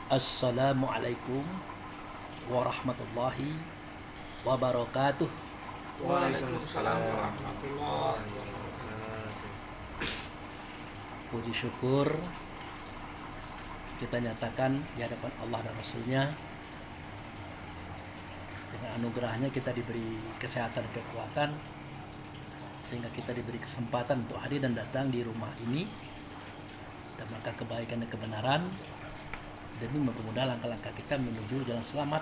Assalamualaikum warahmatullahi wabarakatuh. Waalaikumsalam warahmatullahi wabarakatuh. Puji syukur kita nyatakan di hadapan Allah dan Rasulnya, dengan anugerahnya kita diberi kesehatan dan kekuatan, sehingga kita diberi kesempatan untuk hadir dan datang di rumah ini dan melakukan kebaikan dan kebenaran demi mempermudah langkah-langkah kita menuju jalan selamat,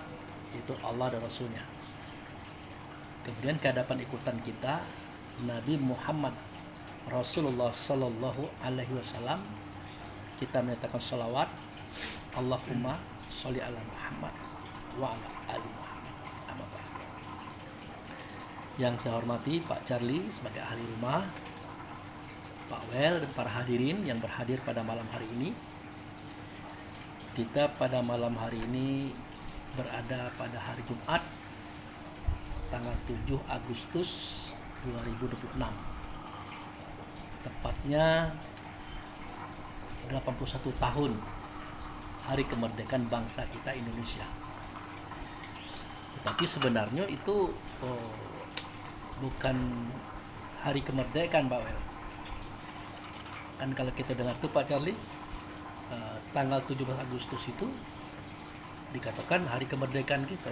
yaitu Allah dan Rasulnya. Kemudian kehadapan ikutan kita Nabi Muhammad Rasulullah Sallallahu Alaihi Wasallam, kita menyatakan salawat, Allahumma sholli ala Muhammad wa ala ali Muhammad. Amma ba'd. Yang saya hormati Pak Charlie sebagai ahli rumah, Pak Wel dan para hadirin yang berhadir pada malam hari ini. Kita pada malam hari ini berada pada hari Jumat tanggal 7 Agustus 2026. Tepatnya 81 tahun hari kemerdekaan bangsa kita Indonesia. Tetapi sebenarnya itu bukan hari kemerdekaan, Pak Wel. Kan kalau kita dengar tuh Pak Charlie, tanggal 17 Agustus itu dikatakan hari kemerdekaan kita.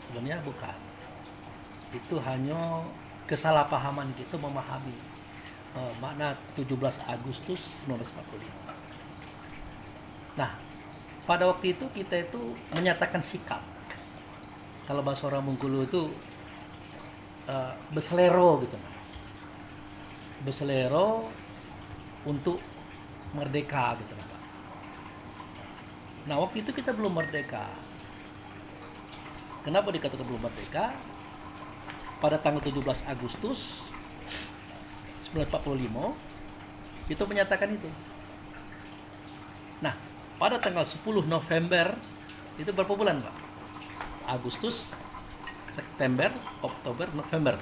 Sebenarnya bukan. Itu hanya kesalahpahaman kita memahami makna 17 Agustus 1945. Nah, pada waktu itu kita itu menyatakan sikap. Kalau bahasa orang Bengkulu itu beselero gitu. Beselero untuk merdeka gitu. Nah, waktu itu kita belum merdeka. Kenapa dikatakan belum merdeka? Pada tanggal 17 Agustus 1945 itu menyatakan itu. Nah, pada tanggal 10 November itu berapa bulan, Pak? Agustus, September, Oktober, November.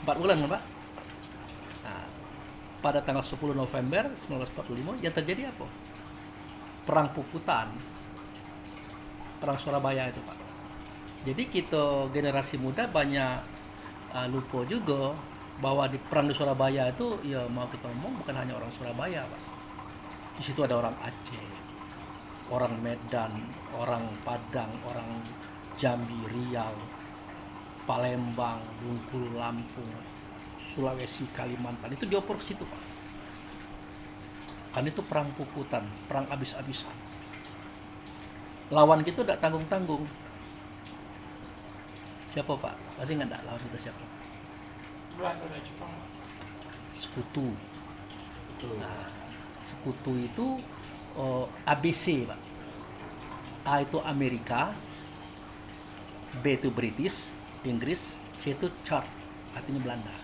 4 bulan, Pak? Nah, pada tanggal 10 November 1945 yang terjadi apa? Perang Puputan, perang Surabaya itu, Pak. Jadi kita generasi muda banyak lupa juga bahwa di perang di Surabaya itu, ya mau kita ngomong, bukan hanya orang Surabaya, Pak. Di situ ada orang Aceh, orang Medan, orang Padang, orang Jambi, Riau, Palembang, Bengkulu, Lampung, Sulawesi, Kalimantan, itu dioper ke situ, Pak. Kan itu perang Puputan, perang abis-abisan. Lawan kita tidak tanggung-tanggung. Siapa, Pak? Pasti nggak ada lawan kita siapa? Belanda dan Jepang. Sekutu. Betul. Nah, sekutu itu ABC, Pak. A itu Amerika, B itu British, Inggris, C itu Chart, artinya Belanda.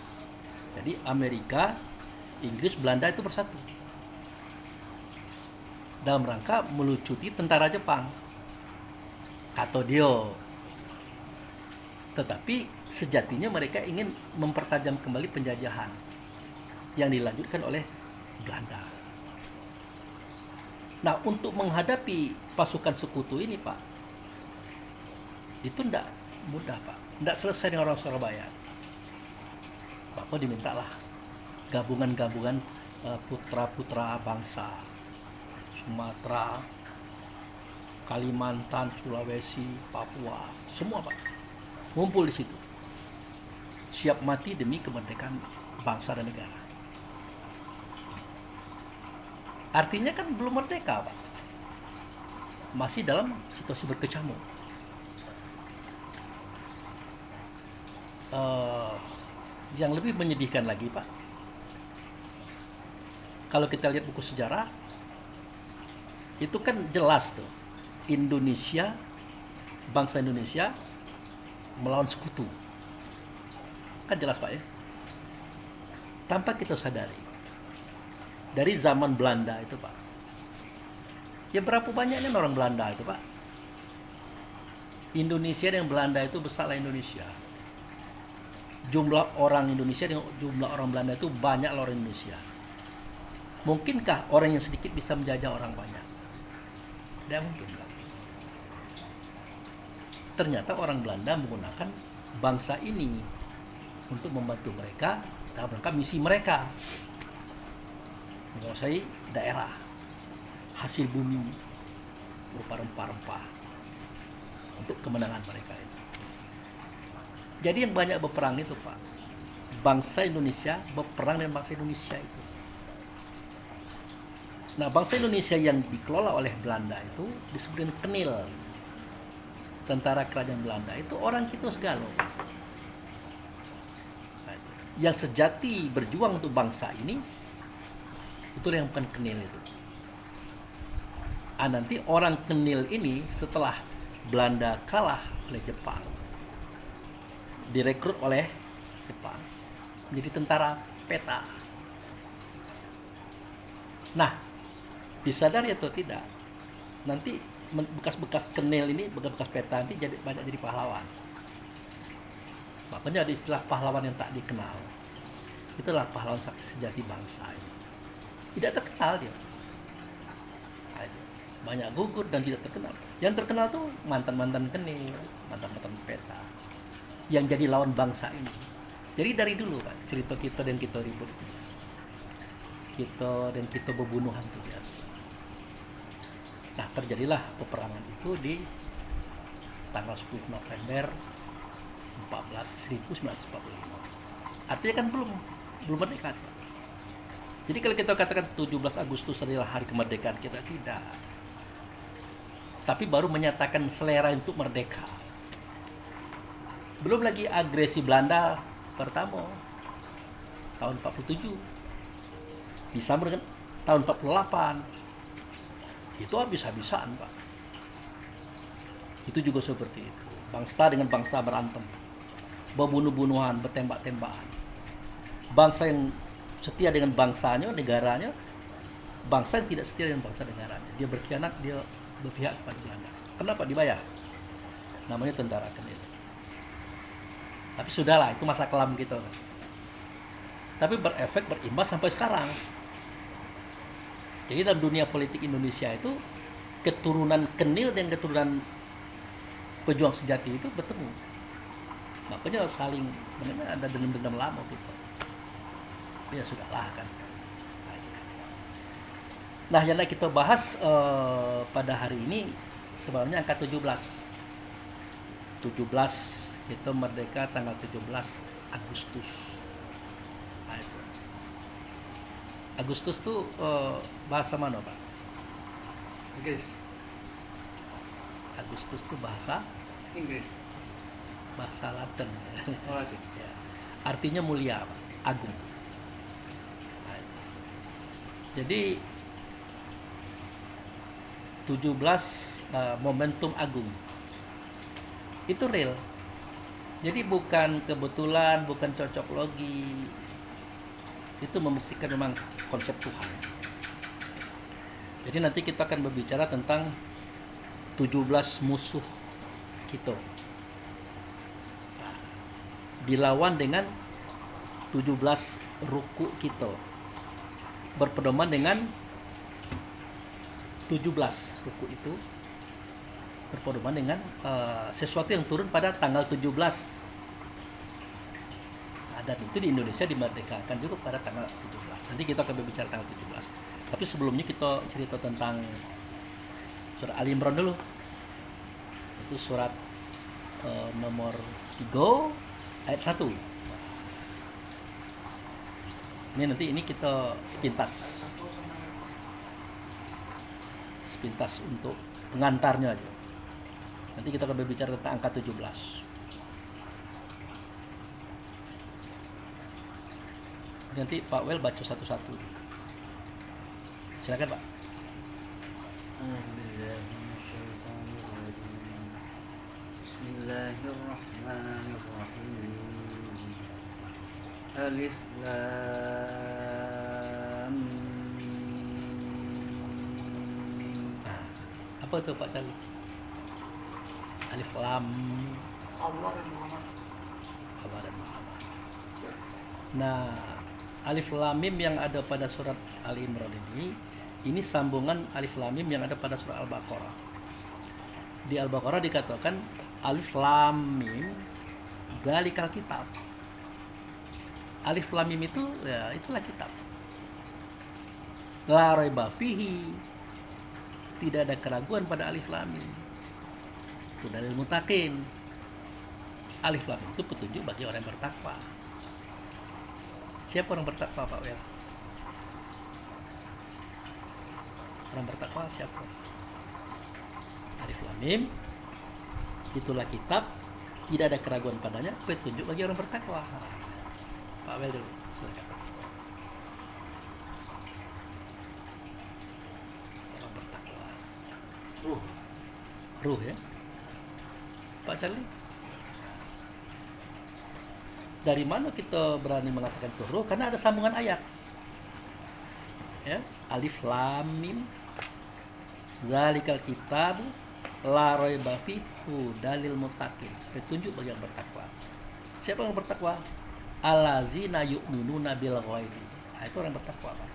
Jadi Amerika, Inggris, Belanda itu bersatu dalam rangka melucuti tentara Jepang, kata dia. Tetapi sejatinya mereka ingin mempertajam kembali penjajahan yang dilanjutkan oleh Belanda. Nah, untuk menghadapi pasukan sekutu ini, Pak, itu tidak mudah, Pak. Tidak selesai dengan orang Surabaya. Bapak dimintalah gabungan-gabungan putra-putra bangsa Sumatera, Kalimantan, Sulawesi, Papua, semua, Pak, ngumpul di situ, siap mati demi kemerdekaan bangsa dan negara. Artinya kan belum merdeka, Pak, masih dalam situasi berkecamuk. Yang lebih menyedihkan lagi, Pak, kalau kita lihat buku sejarah, itu kan jelas tuh, Indonesia, bangsa Indonesia melawan sekutu. Kan jelas, Pak, ya. Tanpa kita sadari, dari zaman Belanda itu, Pak, ya berapa banyaknya orang Belanda itu, Pak. Indonesia dan Belanda itu besarlah Indonesia. Jumlah orang Indonesia dengan jumlah orang Belanda itu banyak orang Indonesia. Mungkinkah orang yang sedikit bisa menjajah orang banyak? Tidak mungkin, Pak. Ternyata orang Belanda menggunakan bangsa ini untuk membantu mereka dalam rangka misi mereka menguasai daerah, hasil bumi berupa rempah-rempah untuk kemenangan mereka itu. Jadi yang banyak berperang itu, Pak, bangsa Indonesia berperang dengan bangsa Indonesia itu. Nah, bangsa Indonesia yang dikelola oleh Belanda itu disebut dengan Kenil. Tentara kerajaan Belanda itu orang kita segala. Yang sejati berjuang untuk bangsa ini itu yang bukan Kenil itu. Nanti orang Kenil ini setelah Belanda kalah oleh Jepang, direkrut oleh Jepang menjadi tentara peta. Nah, disadari atau tidak, nanti bekas-bekas Kenil ini, bekas-bekas peta nanti banyak jadi pahlawan. Makanya ada istilah pahlawan yang tak dikenal. Itulah pahlawan sejati bangsa ini. Tidak terkenal dia. Banyak gugur dan tidak terkenal. Yang terkenal tuh mantan-mantan Kenil, mantan-mantan peta, yang jadi lawan bangsa ini. Jadi dari dulu, Pak, cerita kita dan kita ribut itu biasa. Kita dan kita berbunuhan itu biasa. Nah, terjadilah peperangan itu di tanggal 10 November 1945. Artinya kan belum merdeka. Jadi kalau kita katakan 17 Agustus adalah hari kemerdekaan kita, tidak. Tapi baru menyatakan selera untuk merdeka. Belum lagi agresi Belanda pertama tahun 47 disambung dengan tahun 48. Itu habis-habisan, Pak. Itu juga seperti itu. Bangsa dengan bangsa berantem, berbunuh-bunuhan, bertembak-tembakan. Bangsa yang setia dengan bangsanya, negaranya, bangsa yang tidak setia dengan bangsa negaranya. Dia berkhianat, dia berpihak kepada Belanda. Kenapa? Dibayar. Namanya tentara Kenil. Tapi sudahlah, itu masa kelam kita. Tapi berefek, berimbas sampai sekarang. Jadi dalam dunia politik Indonesia itu keturunan Kenil dan keturunan pejuang sejati itu bertemu. Makanya saling, sebenarnya ada dendam-dendam lama gitu. Ya sudahlah kan. Nah, yang kita bahas pada hari ini sebenarnya angka 17. 17 itu merdeka tanggal 17 Agustus. Nah, itu. Agustus tuh bahasa mana, Pak? Inggris. Agustus tuh bahasa Inggris. bahasa Latin. Oh, lagi. Ya. Artinya mulia, Pak. Agung. Nah, itu. Jadi 17 momentum agung. Itu real. Jadi bukan kebetulan, bukan cocok logi. Itu membuktikan memang konsep Tuhan. Jadi nanti kita akan berbicara tentang 17 musuh kita. Dilawan dengan 17 ruku kita. Berpedoman dengan 17 ruku itu berpedoman dengan sesuatu yang turun pada tanggal 17. Nah, dan itu di Indonesia dimerdekakan juga pada tanggal 17. Nanti kita akan berbicara tanggal 17. Tapi sebelumnya kita cerita tentang surat Ali Imran dulu. Itu surat nomor 3 ayat 1. Ini kita sepintas untuk pengantarnya aja. Nanti kita akan berbicara tentang angka 17. Nanti Pak Wel baca satu-satu. Silakan, Pak. Bismillahirrahmanirrahim. Alif Lam Mim. Apa tuh Pak Cali? Alif Lam Allah dan Muhammad. Allah dan Muhammad. Nah, Alif Lam Mim yang ada pada surat Ali Imran ini Ini sambungan alif lam mim yang ada pada surah Al-Baqarah. Di Al-Baqarah dikatakan alif lam mim dzalikal kitab. Alif lam mim itu ya itulah kitab. La raiba fihi, tidak ada keraguan pada alif lam mim. Itu dalil muttaqin. Alif lam itu petunjuk bagi orang yang bertakwa. Siapa orang bertakwa, Pak Wel? Orang bertakwa siapa? Alif lam mim itulah kitab, tidak ada keraguan padanya, petunjuk bagi orang bertakwa. Pak Wel dulu, silakan. Orang bertakwa. Ruh ya. Pak Charlie? Dari mana kita berani mengatakan itu ruh? Karena ada sambungan ayat. Ya, alif lam mim dzalikal kitab la raiba fihi hudalil muttaqin, petunjuk bagi yang bertakwa. Siapa yang bertakwa? Allazina yu'minuna bil ghaibi. Nah, itu orang bertakwa, Pak.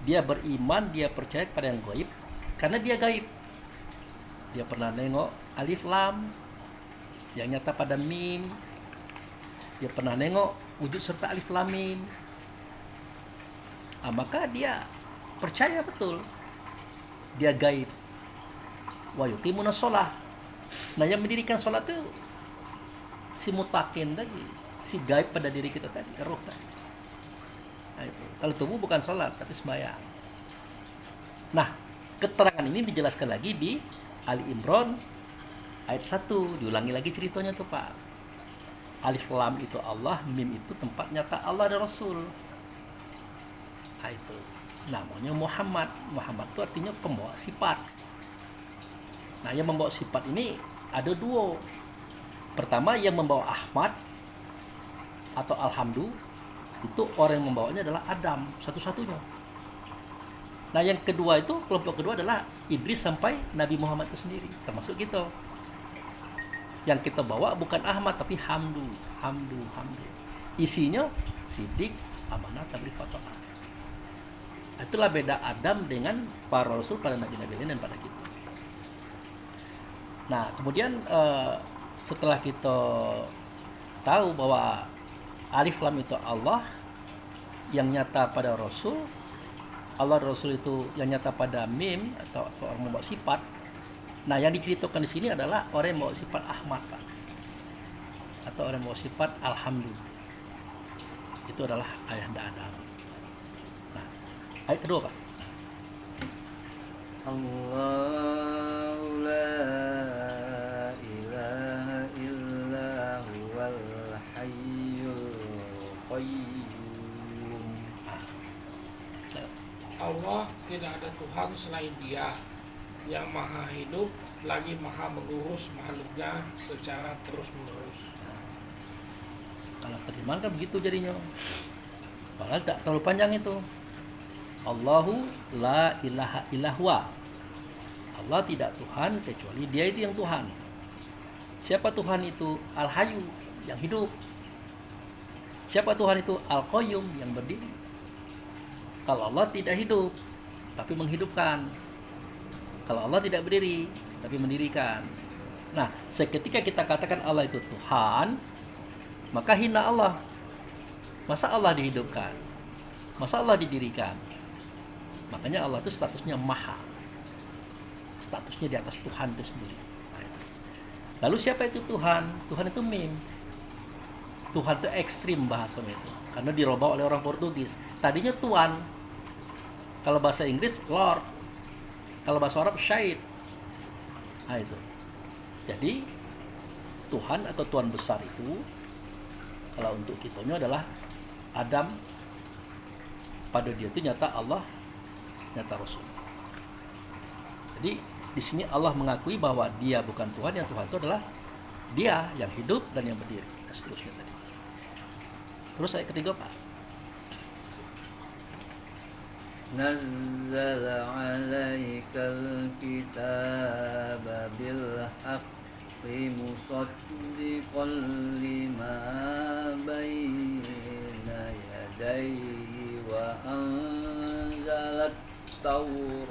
Dia beriman, dia percaya kepada yang gaib karena dia gaib. Dia pernah nengok alif lam yang nyata pada mim. Dia pernah nengok wujud serta alif lam mim. Maka dia percaya betul. Dia gaib. Wa yuqimuna shalah. Nah, yang mendirikan salat itu si muttaqin tadi, si gaib pada diri kita tadi, roh tadi. Nah, itu. Kalau tubuh bukan salat tapi sembahyang. Nah, keterangan ini dijelaskan lagi di Ali Imran ayat 1, diulangi lagi ceritanya tuh, Pak. Alif lam itu Allah, mim itu tempat nyata Allah dan Rasul. Nah, itu namanya Muhammad. Muhammad itu artinya pembawa sifat. Nah, yang membawa sifat ini ada dua. Pertama, yang membawa Ahmad atau Alhamdu, itu orang yang membawanya adalah Adam, satu-satunya. Nah, yang kedua itu, kelompok kedua adalah Idris sampai Nabi Muhammad itu sendiri, termasuk kita. Yang kita bawa bukan Ahmad tapi Hamdu. Isinya sidik, amanah, tabligh, fatwa. Itulah beda Adam dengan para rasul, pada nabi-nabi lain dan pada kita. Nah, kemudian setelah kita tahu bahwa alif lam itu Allah yang nyata pada rasul, Allah dan Rasul itu yang nyata pada mim atau orang membawa sifat. Nah, yang diceritakan di sini adalah orang yang membawa sifat Ahmad, Pak, atau orang yang membawa sifat Alhamdu. Itu adalah ayahanda Adam. Nah, ayat kedua, Pak. Allahu la ilaha illa huwal hayyul qayyum. Allah tidak ada Tuhan selain Dia yang maha hidup lagi maha mengurus makhluknya secara terus-menerus. Kalau terjemahan kan begitu jadinya. Padahal tak terlalu panjang itu. Allahu la ilaha illahua. Allah tidak Tuhan kecuali Dia itu yang Tuhan. Siapa Tuhan itu? Al-Hayyu, yang hidup. Siapa Tuhan itu? Al-Qayyum, yang berdiri. Kalau Allah tidak hidup tapi menghidupkan. Kalau Allah tidak berdiri tapi mendirikan. Nah, seketika kita katakan Allah itu Tuhan, maka hina Allah. Masa Allah dihidupkan? Masa Allah didirikan? Makanya Allah itu statusnya maha. Statusnya di atas Tuhan itu sendiri. Lalu siapa itu Tuhan? Tuhan itu mim. Tuhan itu ekstrim bahasanya itu. Karena dirubah oleh orang Portugis. Tadinya Tuan. Kalau bahasa Inggris Lord. Kalau bahasa Arab Syait. Nah, itu. Jadi Tuhan atau Tuhan besar itu, kalau untuk kitanya adalah Adam. Pada dia itu nyata Allah, nyata Rasul. Jadi di sini Allah mengakui bahwa Dia bukan Tuhan, yang Tuhan itu adalah Dia yang hidup dan yang berdiri, dan seterusnya tadi. Terus ayat ketiga, Pak. Nazzala 'alaikal kitaba bil haqqi musaddiqan lima baina yadayhi wa anzalat Tawrata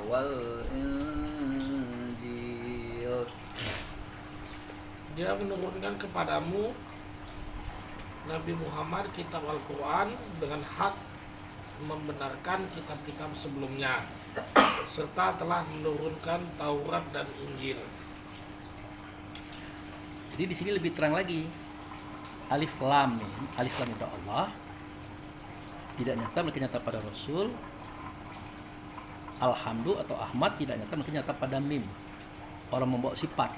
wal Injil. Dia menurunkan kepadamu Nabi Muhammad kitab Al-Quran dengan hak membenarkan kitab-kitab sebelumnya, serta telah menurunkan Taurat dan Injil. Jadi di sini lebih terang lagi. Alif lam nih. Alif lam itu Allah. Tidak nyata melainkan nyata pada Rasul. Alhamdu atau Ahmad tidak nyata melainkan nyata pada mim. Orang membawa sifat.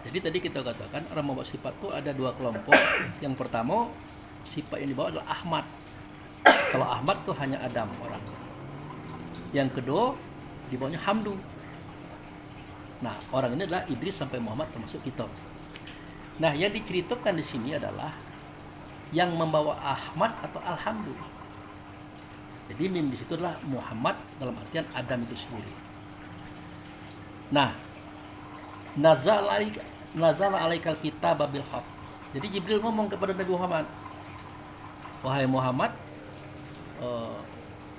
Jadi tadi kita katakan orang membawa sifat itu ada dua kelompok. Yang pertama, sifat yang dibawa adalah Ahmad. Kalau Ahmad itu hanya Adam orang. Yang kedua, dibawanya Hamdu. Nah, orang ini adalah Idris sampai Muhammad termasuk kita. Nah, yang diceritakan di sini adalah yang membawa Ahmad atau Alhamdu. Jadi mim di situ adalah Muhammad dalam artian Adam itu sendiri. Nah, nazala alaikal kitab bil haq. Jadi Jibril ngomong kepada Nabi Muhammad, wahai Muhammad,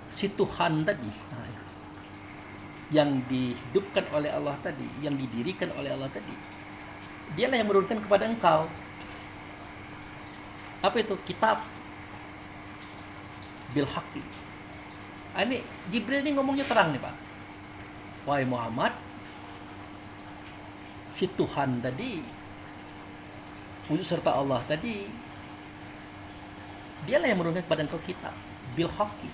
si Tuhan tadi yang dihidupkan oleh Allah tadi, yang didirikan oleh Allah tadi, dialah yang menurunkan kepada engkau. Apa itu? Kitab bil haqqi. Ini Jibril ini ngomongnya terang nih Pak. Wahai Muhammad, si Tuhan tadi, wujud serta Allah tadi, dialah yang menurunkan kepada engkau kitab bil haqqi.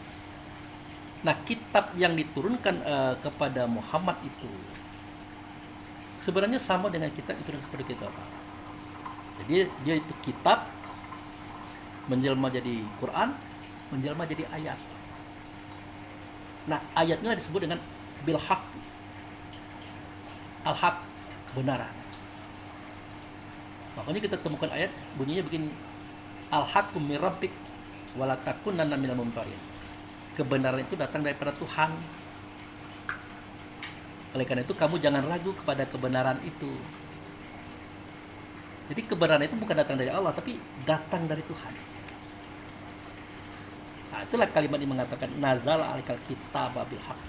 Nah, kitab yang diturunkan kepada Muhammad itu sebenarnya sama dengan kitab yang diturunkan kepada kita, Pak. Jadi dia itu kitab menjelma jadi Quran, menjelma jadi ayat. Nah, ayatnya disebut dengan bil haq. Al-haq, kebenaran. Makanya kita temukan ayat bunyinya begini, al-haqqu mir rabbik wa la takunanna minal mumtarin. Kebenaran itu datang daripada Tuhan. Oleh karena itu kamu jangan ragu kepada kebenaran itu. Jadi kebenaran itu bukan datang dari Allah, tapi datang dari Tuhan. Nah, itulah kalimat yang mengatakan nazal alaikal kitab bil haq.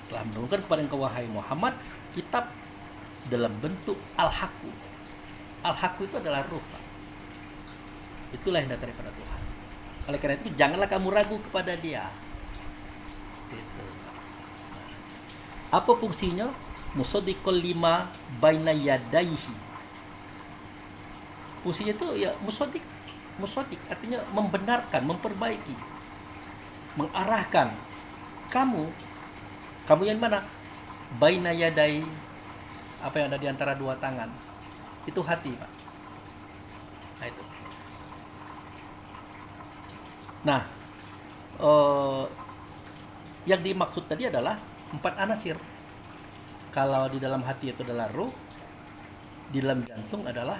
Telah menurunkan kepada engkau wahai Muhammad kitab dalam bentuk al-haqqu. Al-haqqu itu adalah ruh, Pak. Itulah yang datang daripada Tuhan. Oleh karena itu janganlah kamu ragu kepada dia. Gitu. Apa fungsinya? Musaddiqul lima baina yadaihi. Fungsinya itu ya musaddiq. Musaddiq artinya membenarkan, memperbaiki, mengarahkan. Kamu yang mana? Baina yadai, apa yang ada di antara dua tangan. Itu hati, Pak. Nah, itu. Nah, yang dimaksud tadi adalah 4 anasir. Kalau di dalam hati itu adalah ruh, di dalam jantung adalah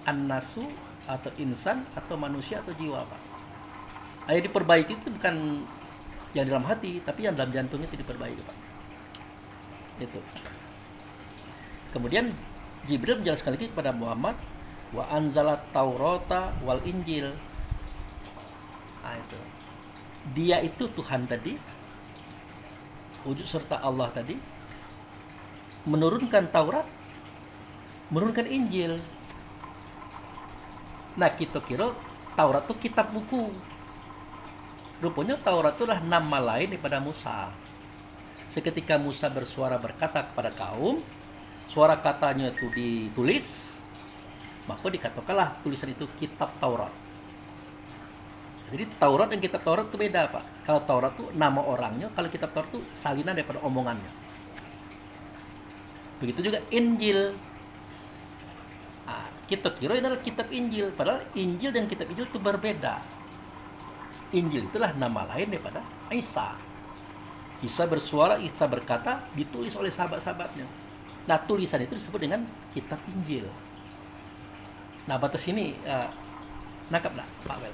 an-nasu atau insan atau manusia atau jiwa, Pak. Yang diperbaiki itu bukan yang dalam hati, tapi yang dalam jantungnya itu diperbaiki, Pak. Itu. Kemudian Jibril menjelaskan lagi kepada Muhammad, wa anzalat Taurata wal Injil. Nah, itu. Dia itu Tuhan tadi, wujud serta Allah tadi, menurunkan Taurat, menurunkan Injil. Nah, kita kira Taurat itu kitab buku. Rupanya Taurat itu adalah nama lain daripada Musa. Seketika Musa bersuara berkata kepada kaum, suara katanya itu ditulis, maka dikatakanlah tulisan itu kitab Taurat. Jadi Taurat dan kitab Taurat itu beda, Pak. Kalau Taurat itu nama orangnya, kalau kitab Taurat itu salinan daripada omongannya. Begitu juga Injil. Nah, kita kira ini adalah kitab Injil, padahal Injil dan kitab Injil itu berbeda. Injil itulah nama lain daripada Isa. Isa bersuara, Isa berkata, ditulis oleh sahabat-sahabatnya. Nah, tulisan itu disebut dengan kitab Injil. Nah, batas ini nangkap nggak, Pak Wel?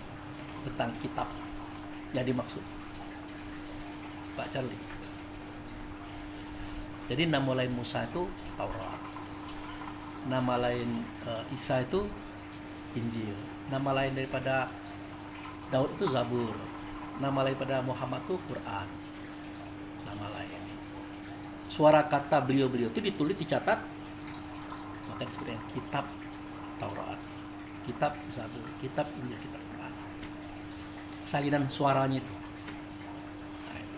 Tentang kitab yang dimaksud, Pak Charlie. Jadi nama lain Musa itu Taurat, nama lain Isa itu Injil, nama lain daripada Daud itu Zabur. nama lain pada Muhammad tuh Quran. Nama lain. Suara kata beliau-beliau itu ditulis, dicatat, maka disebut dengan kitab Taurat, kitab Zabur, kitab Injil, kitab Quran. Salinan suaranya itu. Nah, itu.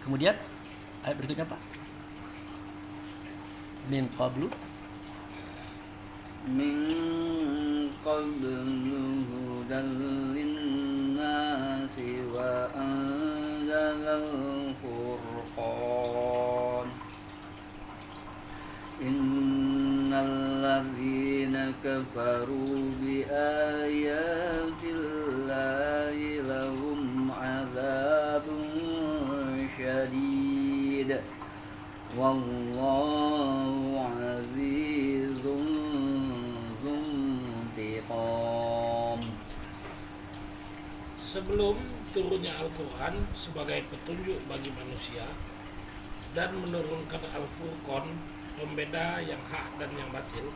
Kemudian ayat berikutnya Pak. Min qablu min qablu hudan linnasi wa anzalal furqan innal ladzina kafaru bi ayatillahi lahum adzabun syadid wallahu azizun dzuntiqam. Sebelum turunnya Al-Quran sebagai petunjuk bagi manusia dan menurunkan Al-Furqan, pembeda yang hak dan yang batil,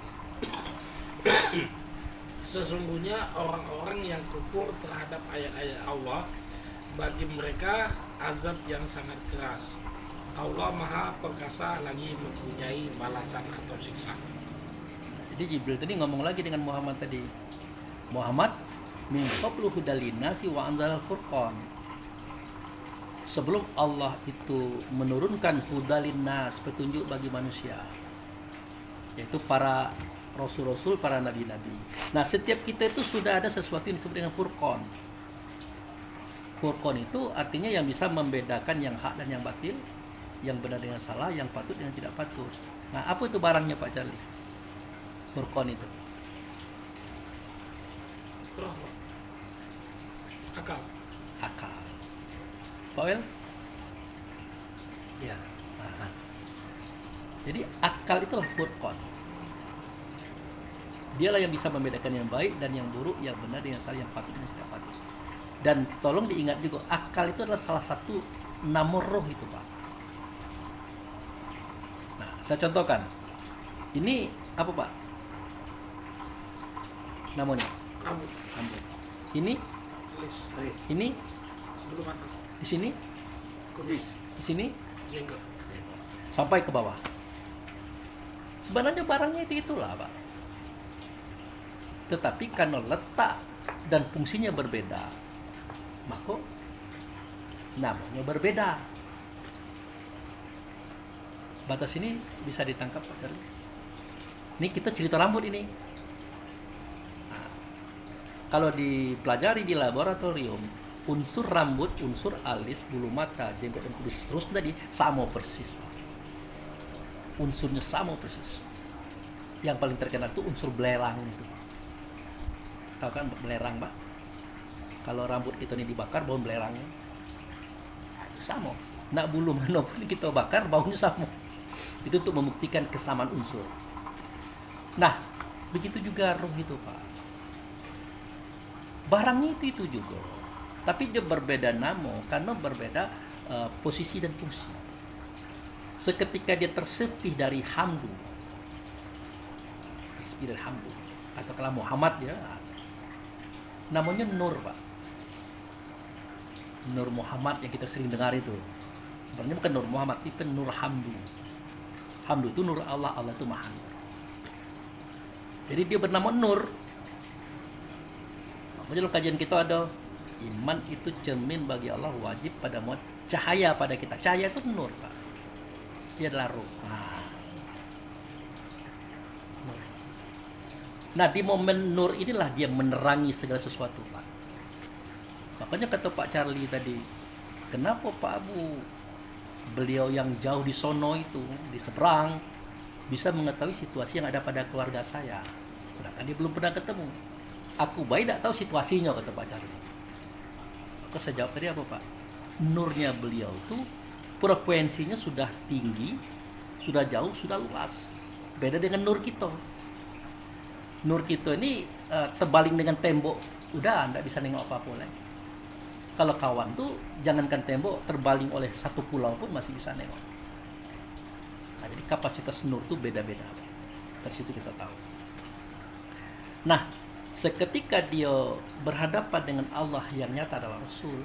sesungguhnya orang-orang yang kufur terhadap ayat-ayat Allah, bagi mereka azab yang sangat keras. Allah Maha Perkasa lagi mempunyai balasan atau siksa. Jadi Jibril tadi ngomong lagi dengan Muhammad tadi. Muhammad min qablu hudal linnasi wa anzalal furqan. Sebelum Allah itu menurunkan hudal linnas, petunjuk bagi manusia, yaitu para rasul-rasul, para nabi-nabi. Nah, setiap kita itu sudah ada sesuatu yang disebut dengan furqan. Furqan itu artinya yang bisa membedakan yang hak dan yang batil, yang benar dengan salah, yang patut dengan tidak patut. Nah, apa itu barangnya Pak Charlie? Furqan itu. Roh, akal. Akal. Pak Wel? Ya. Nah. Jadi akal itulah furqan. Dialah yang bisa membedakan yang baik dan yang buruk, yang benar dengan salah, yang patut dan tidak patut. Dan tolong diingat juga, akal itu adalah salah satu nama roh itu Pak. Nah, saya contohkan. Ini apa Pak? Namanya? Kamu, Rambut. Ini? alis, Ini? bulu mata, Di sini? kumis, Di sini? jenggot. Sampai ke bawah. Sebenarnya barangnya itu itulah Pak. Tetapi karena letak dan fungsinya berbeda, maka namanya berbeda. Batas ini bisa ditangkap Pak Charlie. Ini kita cerita rambut ini. Nah, kalau dipelajari di laboratorium, unsur rambut, unsur alis, bulu mata, jenggot dan kumis terus tadi sama persis Pak. Unsurnya sama persis. Yang paling terkenal itu unsur belerang itu. Tahu kan belerang Pak? Kalau rambut kita ini dibakar, bau belerangnya sama. Nak bulu mana pun kita bakar, baunya sama. Itu untuk membuktikan kesamaan unsur. Nah, begitu juga roh itu Pak. Barangnya itu juga. Tapi dia berbeda nama karena berbeda posisi dan fungsi. Seketika dia tersepih dari hamdu, atau kalau Muhammad ya, namanya Nur Pak. Nur Muhammad yang kita sering dengar itu sebenarnya bukan Nur Muhammad, itu Nur Hamdu. Hamdu itu Nur Allah, Allah itu Maha Nur. Jadi dia bernama Nur. Makanya dalam kajian kita ada iman itu cermin bagi Allah, wajib pada muat cahaya pada kita. Cahaya itu Nur Pak. Dia adalah ruh. Nah, di momen nur inilah dia menerangi segala sesuatu Pak. Makanya kata Pak Charlie tadi, kenapa Pak Abu, beliau yang jauh di sono itu, di seberang, bisa mengetahui situasi yang ada pada keluarga saya, sedangkan dia belum pernah ketemu. Aku baik tidak tahu situasinya, kata Pak Charlie. Maka saya jawab tadi apa Pak? Nurnya beliau itu frekuensinya sudah tinggi, sudah jauh, sudah luas. Beda dengan nur kita. Nur kita ini terbaling dengan tembok, udah tidak bisa nengok apa-apa lagi. Kalau kawan tuh jangankan tembok, terbaling oleh satu pulau pun masih bisa nengok. Nah, jadi kapasitas nur tuh beda-beda. Dari situ kita tahu. Nah, seketika dia berhadapan dengan Allah yang nyata adalah Rasul,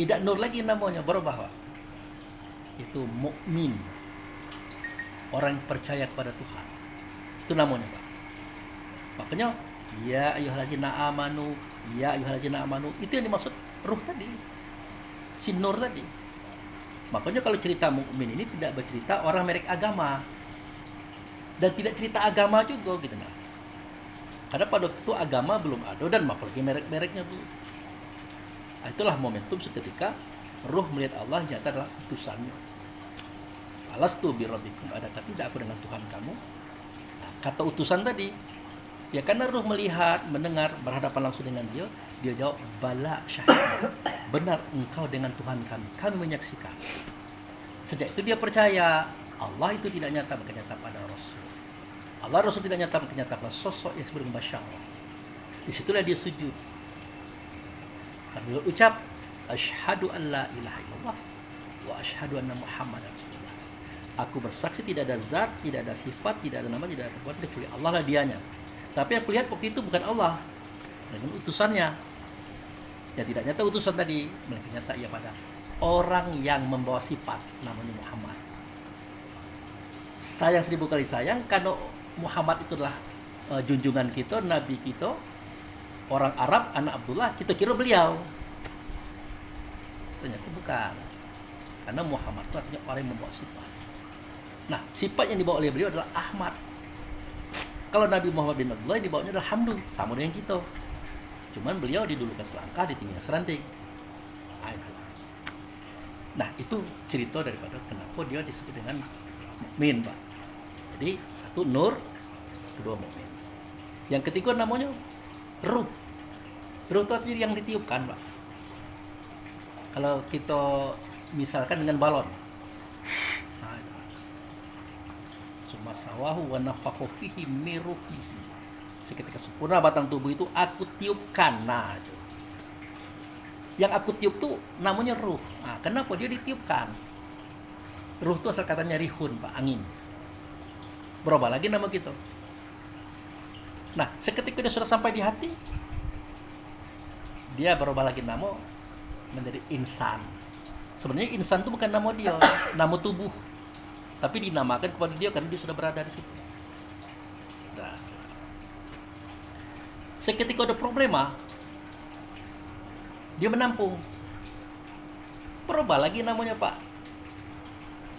tidak nur lagi namanya, berubah Pak. Itu mukmin, orang yang percaya kepada Tuhan, itu namanya Pak. Makanya ya ayyuhallazina amanu, ya ayyuhallazina amanu, itu yang dimaksud ruh tadi, si nur tadi. Makanya kalau cerita mukmin ini tidak bercerita orang merek agama, dan tidak cerita agama juga gitu nah. Karena pada waktu itu agama belum ada dan apalagi merek-mereknya belum. Nah, itulah momentum seketika ruh melihat Allah nyata adalah utusannya. Alastu bi rabbikum, adakah tidak aku dengan Tuhan kamu? Nah, kata utusan tadi, ya karena ruh melihat, mendengar, berhadapan langsung dengan dia jawab bala syahid. Benar engkau dengan Tuhan kami menyaksikan. Sejak itu dia percaya Allah itu tidak nyata, maka nyata pada Rasul. Allah Rasul tidak nyata, maka nyata pada sosok yang sebelum basyar. Disitulah dia sujud sambil ucap asyhadu an la ilaha illallah wa asyhadu anna muhammadan rasulullah. Aku bersaksi tidak ada zat, tidak ada sifat, tidak ada nama, tidak ada perbuatan kecuali Allah lah dianya. Tapi yang kulihat waktu itu bukan Allah, dengan utusannya. Ya tidak nyata utusan tadi, melainkan nyata ia pada orang yang membawa sifat namanya Muhammad. Sayang 1000 kali sayang karena Muhammad itu adalah junjungan kita, nabi kita, orang Arab, anak Abdullah, kita kira beliau. Ternyata bukan. Karena Muhammad itu artinya orang yang membawa sifat. Nah, sifat yang dibawa oleh beliau adalah Ahmad. Kalau Nabi Muhammad bin Abdullah yang dibawanya adalah Hamdu, sama dengan kita. Cuman beliau didulukan selangkah, ditinggal seranting. Nah, itu cerita daripada kenapa dia disebut dengan mukmin, Pak. Jadi, satu nur, kedua mukmin. Yang ketiga namanya ruh. Ruh itu artinya yang ditiupkan, Pak. Kalau kita misalkan dengan balon. Nah, sumasawahu wa nafakhu fihi min ruhihi. Seketika sempurna batang tubuh itu aku tiupkan. Nah, itu. Yang aku tiup tuh namanya ruh. Nah, kenapa dia ditiupkan? Ruh itu asal katanya rihun, Pak, angin. Berubah lagi nama kita. Nah, seketika dia sudah sampai di hati, dia berubah lagi nama menjadi insan. Sebenarnya insan itu bukan nama dia, nama tubuh. Tapi dinamakan kepada dia karena dia sudah berada di situ. Nah, seketika ada problema, dia menampung. Berubah lagi namanya, Pak.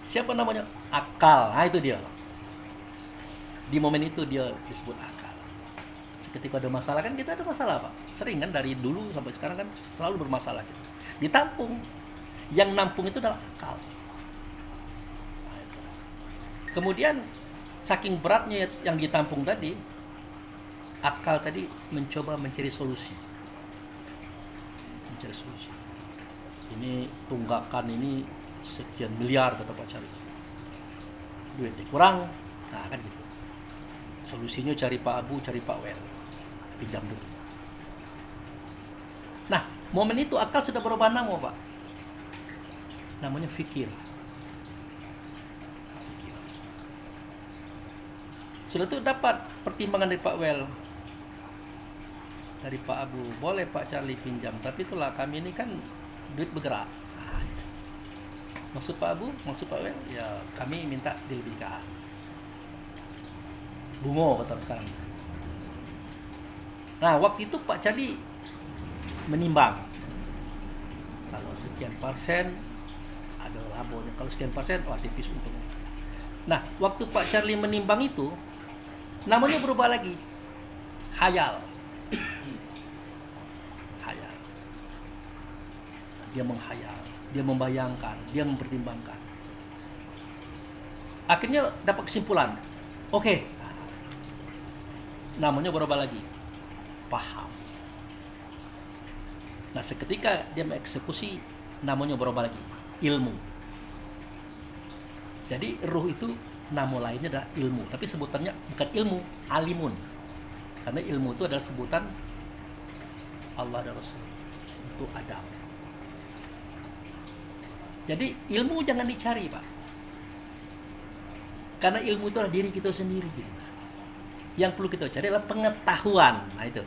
Siapa namanya? Akal. Nah, itu dia. Di momen itu dia disebut akal. Seketika ada masalah, kan kita ada masalah, Pak. Sering kan dari dulu sampai sekarang kan selalu bermasalah. Ditampung. Yang nampung itu adalah akal. Nah, itu. Kemudian saking beratnya yang ditampung tadi, akal tadi mencoba mencari solusi. Mencari solusi. Ini tunggakan ini sekian miliar kata Pak Cari. Duitnya kurang. Nah, kan gitu. Solusinya cari Pak Abu, cari Pak Wel. Pinjam dulu. Nah, momen itu akal sudah berubah nama, Pak. Namanya fikir. Sudah itu dapat pertimbangan dari Pak Wel, dari Pak Abu. Boleh Pak Charlie pinjam, tapi itulah kami ini kan duit bergerak. Nah, maksud Pak Abu, maksud Pak Wel, ya kami minta dilebihkan. Bungo kata sekarang. Nah, waktu itu Pak Charlie menimbang. Kalau sekian persen ada labanya, kalau sekian persen tipis untungnya. Nah, waktu Pak Charlie menimbang itu, namanya berubah lagi. Hayal. Hayal. Dia menghayal, dia membayangkan, dia mempertimbangkan. Akhirnya dapat kesimpulan. Oke. Namanya berubah lagi. Paham. Nah, seketika dia mengeksekusi, namanya berubah lagi. Ilmu. Jadi ruh itu nama lainnya adalah ilmu, tapi sebutannya bukan ilmu, alimun. Karena ilmu itu adalah sebutan Allah dan Rasul untuk Adam. Jadi ilmu jangan dicari, Pak. Karena ilmu itu adalah diri kita sendiri. Yang perlu kita cari adalah pengetahuan. Nah itu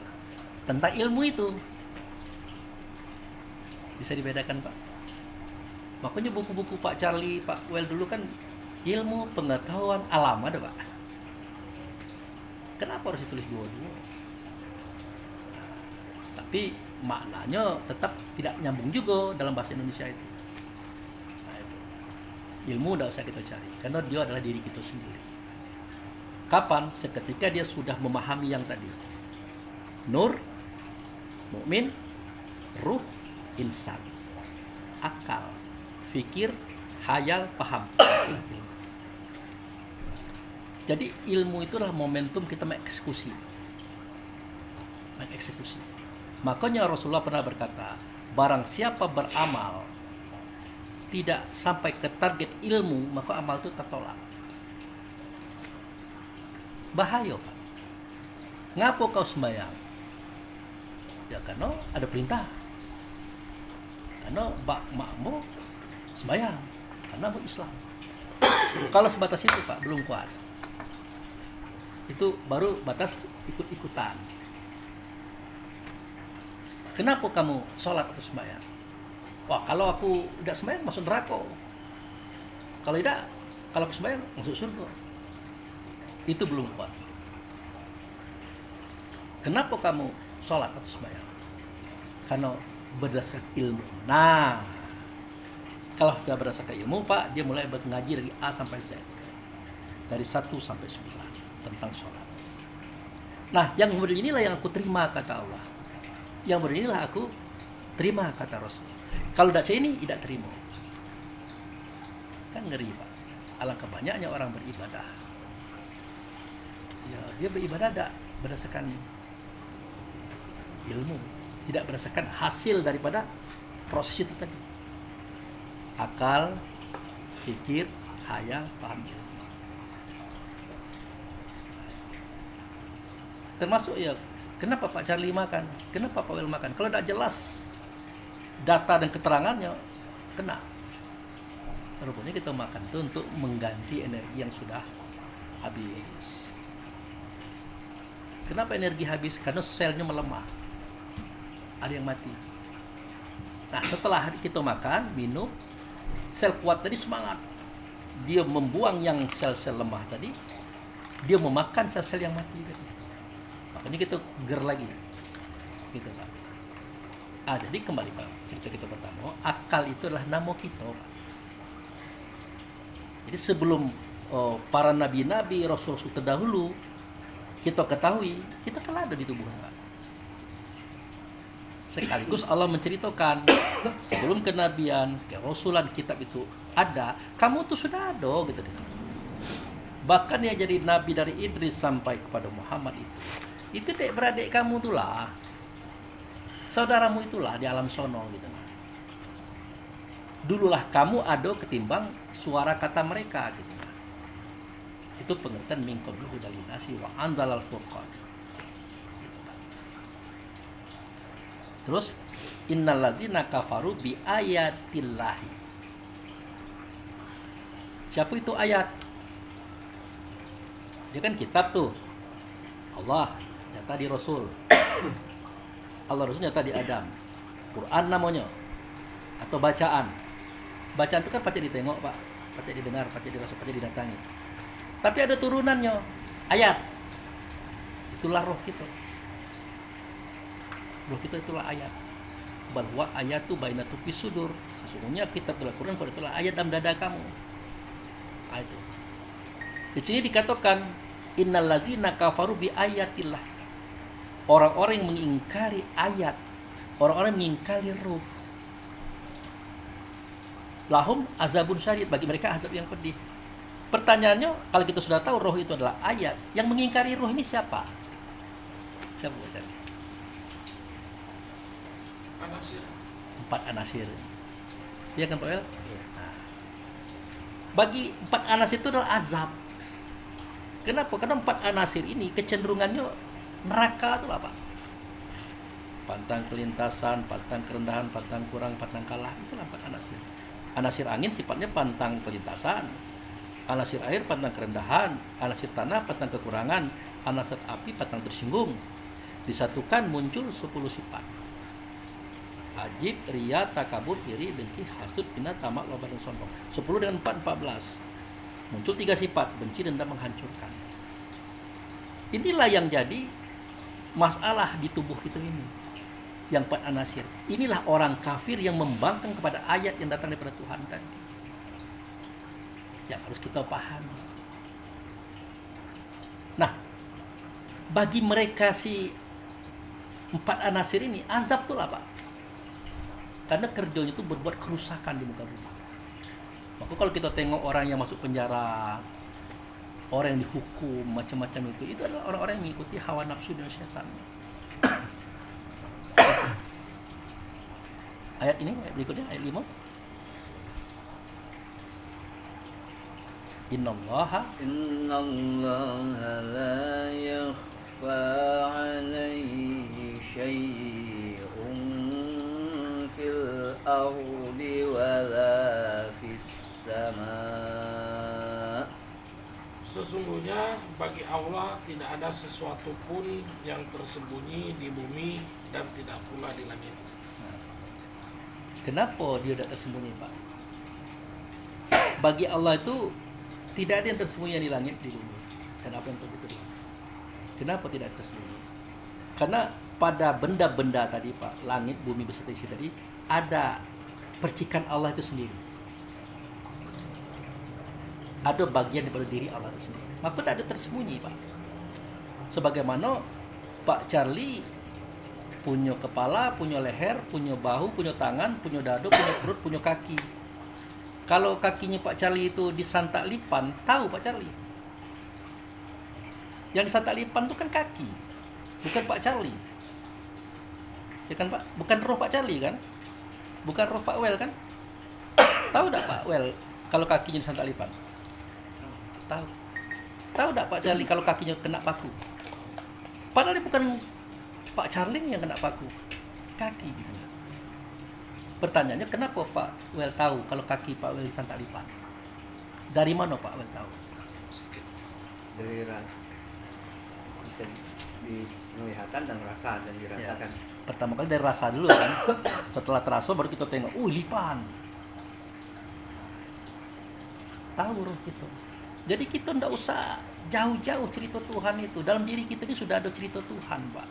tentang ilmu itu bisa dibedakan Pak. Makanya buku-buku Pak Charlie, Pak Well dulu kan ilmu pengetahuan alam ada Pak. Kenapa harus ditulis dua-dua? Tapi maknanya tetap tidak nyambung juga dalam bahasa Indonesia itu. Nah, itu. Ilmu tidak usah kita cari, karena dia adalah diri kita sendiri. Kapan? Seketika dia sudah memahami yang tadi. Nur, mukmin, ruh, insan, akal, fikir, hayal, paham. Jadi ilmu itu adalah momentum kita mengeksekusi. Makanya Rasulullah pernah berkata, barang siapa beramal tidak sampai ke target ilmu, maka amal itu tertolak. Bahaya Pak. Ngapa kau sembahyang? Ya karena ada perintah. Karena makmu sembahyang, karena mau Islam. Kalau sebatas itu Pak, belum kuat. Itu baru batas ikut-ikutan. Kenapa kamu sholat atau sembahyang? Wah, kalau aku tidak sembahyang masuk neraka. Kalau tidak, kalau aku sembahyang masuk surga. Itu belum kuat. Kenapa kamu sholat atau sembahyang? Karena berdasarkan ilmu. Nah, kalau sudah berdasarkan ilmu Pak, dia mulai ngaji dari A sampai Z. Dari 1 sampai 9 tentang sholat. Nah, yang model inilah yang aku terima kata Allah. Yang model inilah aku terima kata Rasul. Kalau tidak ini tidak terima. Kan ngeri Pak. Alangkah banyaknya orang beribadah. Ya, dia beribadah tidak berdasarkan ilmu, tidak berdasarkan hasil daripada proses itu tadi. Akal, fikir, hayal, paham. Termasuk ya, kenapa Pak Charlie makan? Kenapa Pak Wel makan? Kalau tidak jelas data dan keterangannya, kena. Rupanya kita makan itu untuk mengganti energi yang sudah habis. Kenapa energi habis? Karena selnya melemah. Ada yang mati. Nah, setelah kita makan, minum, sel kuat tadi semangat. Dia membuang yang sel-sel lemah tadi, dia memakan sel-sel yang mati tadi. Makanya kita ger lagi. Gitu Pak. Jadi kembali Pak, cerita kita pertama, akal itu adalah nama kita. Jadi sebelum para nabi-nabi, rasul-rasul terdahulu, kita ketahui, kita telah ada di tubuh Pak. Sekaligus Allah menceritakan sebelum kenabian, kerasulan, kitab itu ada, kamu tuh sudah ada gitu. Bahkan ya jadi nabi dari Idris sampai kepada Muhammad itu dek beradik kamu itulah, saudaramu itulah di alam sono gitu. Dululah kamu ada ketimbang suara kata mereka gitu. Itu pengertian min qablu hudal linasi wa anzalal furqan. Terus innal ladzina kafaru bi ayatillahi. Siapa itu ayat? Dia kan kitab tuh. Allah nyata di Rasul. Allah Rasul nyata di Adam. Quran namanya. Atau bacaan. Bacaan itu kan pacak ditengok, Pak. Pacak didengar, pacak dirasa, pacak didatangi. Tapi ada turunannya, ayat. Itulah roh kita. Roh kita itulah ayat. Bahwa ayat itu bainatu fis sudur. Sesungguhnya kitab Al-Quran itulah ayat dalam dada kamu. Itu. Di sini dikatakan innal ladzina kafaru bi ayatillah. Orang-orang yang mengingkari ayat, orang-orang yang mengingkari roh. Lahum azabun syadid, bagi mereka azab yang pedih. Pertanyaannya, kalau kita sudah tahu roh itu adalah ayat, yang mengingkari roh ini siapa? Siapa tadi? Anasir. 4 anasir. Iya kan Pak El? Nah, bagi 4 anasir itu adalah azab. Kenapa? Karena 4 anasir ini kecenderungannya neraka itu apa? Pantang kelintasan, pantang kerendahan, pantang kurang, pantang kalah. Itulah 4 anasir. Anasir angin sifatnya pantang kelintasan. Anasir air tentang kerendahan, anasir tanah tentang kekurangan, anasir api tentang tersinggung. Disatukan muncul 10 sifat. Ajib, ria, takabur, iri, dengki, hasud, kina, tamak, loba, dan sombong. 10 dengan 4, 14. Muncul 3 sifat, benci, dendam, menghancurkan. Inilah yang jadi masalah di tubuh kita ini. Yang 4 anasir. Inilah orang kafir yang membangkang kepada ayat yang datang daripada Tuhan tadi. Yang harus kita pahami. Nah, bagi mereka si 4 anasir ini, azab itu apa? Karena kerjanya itu berbuat kerusakan di muka bumi. Maka kalau kita tengok orang yang masuk penjara, orang yang dihukum, macam-macam itu adalah orang-orang yang mengikuti hawa nafsu dan syaitan. Ayat ini, ayat berikutnya, ayat 5. Innallaha Innallaha la yakhfa alaihi syai'un fil ardi wala fis sama. Sesungguhnya bagi Allah tidak ada sesuatu pun yang tersembunyi di bumi dan tidak pula di langit. Kenapa dia tidak tersembunyi, Pak? Bagi Allah itu tidak ada yang tersembunyi di langit, di bumi, dan apa yang tertutup. Kenapa tidak tersembunyi? Karena pada benda-benda tadi, Pak, langit, bumi beserta isi tadi, ada percikan Allah itu sendiri. Ada bagian daripada diri Allah itu sendiri. Maka tidak ada tersembunyi, Pak. Sebagaimana Pak Charlie punya kepala, punya leher, punya bahu, punya tangan, punya dada, punya perut, punya kaki. Kalau kakinya Pak Charlie itu disantak lipan, tahu Pak Charlie. Yang disantak lipan itu kan kaki, bukan Pak Charlie. Ya kan Pak? Bukan roh Pak Charlie kan? Bukan roh Pak Wel kan? Tahu tak Pak Wel kalau kakinya disantak lipan? Tahu. Tahu tak Pak Charlie kalau kakinya kena paku? Padahal dia bukan Pak Charlie yang kena paku, kaki gitu. Pertanyaannya, kenapa Pak Wel tahu kalau kaki Pak Wel disantak lipan? Dari mana Pak Wel tahu? Dari bisa dikelihatan dan rasa dan dirasakan. Pertama kali dari rasa dulu kan. Setelah terasa baru kita tengok, lipan. Tahu roh kita. Jadi kita tidak usah jauh-jauh cerita Tuhan itu. Dalam diri kita ini sudah ada cerita Tuhan, Pak.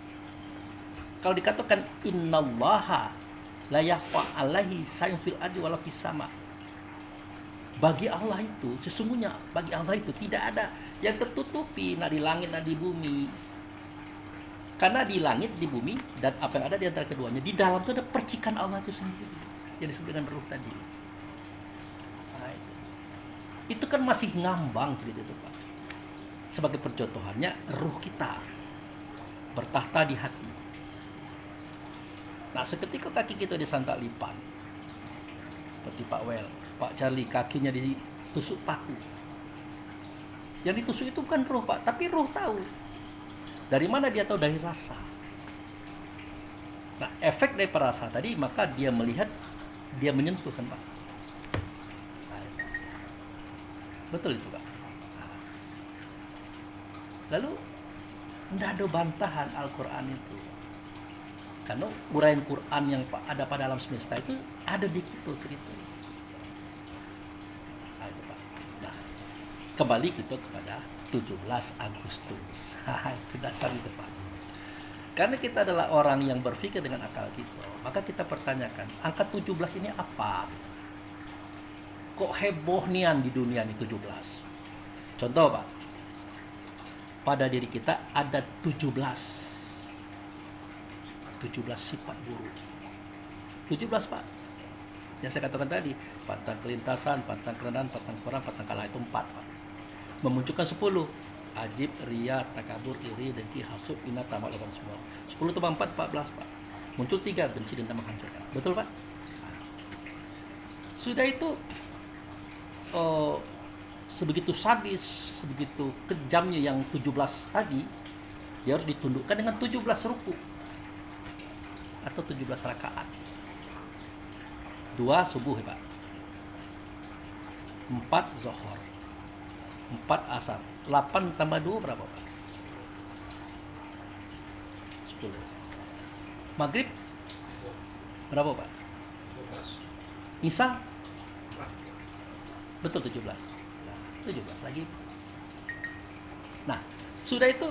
Kalau dikatakan innallaha la yakhfa alaihi syai'un fil ardi wala fis sama. Bagi Allah itu, sesungguhnya bagi Allah itu tidak ada yang tertutupi, nak di langit, nak di bumi. Karena di langit, di bumi, dan apa yang ada di antara keduanya, di dalam itu ada percikan Allah itu sendiri, yang disebut dengan ruh tadi. Nah, itu kan masih ngambang cerita itu, Pak. Sebagai percontohannya, ruh kita bertahta di hati. Nah, seketika kaki kita disantak lipan, seperti Pak Wel, Pak Charlie, kakinya ditusuk paku. Yang ditusuk itu bukan roh, Pak, tapi roh tahu. Dari mana dia tahu? Dari rasa. Nah, efek dari perasa tadi, maka dia melihat, dia menyentuh kan, Pak. Nah, betul itu, Pak. Nah. Lalu, tidak ada bantahan Al-Quran itu. Karena uraian Quran yang ada pada alam semesta itu ada di kita cerita. Nah, itu, Pak. Nah, kembali kita kepada 17 Agustus. Itu dasar itu, Pak. Karena kita adalah orang yang berpikir dengan akal kita, maka kita pertanyakan, angka 17 ini apa? Kok heboh nian di dunia ini 17? Contoh, Pak. Pada diri kita ada 17 sifat buruk. 17, Pak. Yang saya katakan tadi, pantang kelintasan, pantang kerendahan, pantang kurang, pantang kalah, itu 4, Pak. Memunculkan 10. Ajib, ria, takabur, iri, dengki, hasud, ina, tamak, loban, semua. 10 tambah 4, 14, Pak. Muncul 3, benci, dendam, menghancurkan. Betul, Pak? Sudah itu sebegitu sadis, sebegitu kejamnya yang 17 tadi, dia harus ditundukkan dengan 17 ruku atau 17 rakaat. 2 subuh, Pak. 4 zuhur. 4 asar. 8 tambah 2 berapa Pak? 10. Maghrib berapa Pak? 12. Isya betul 17. Nah, 17 lagi. Nah, sudah itu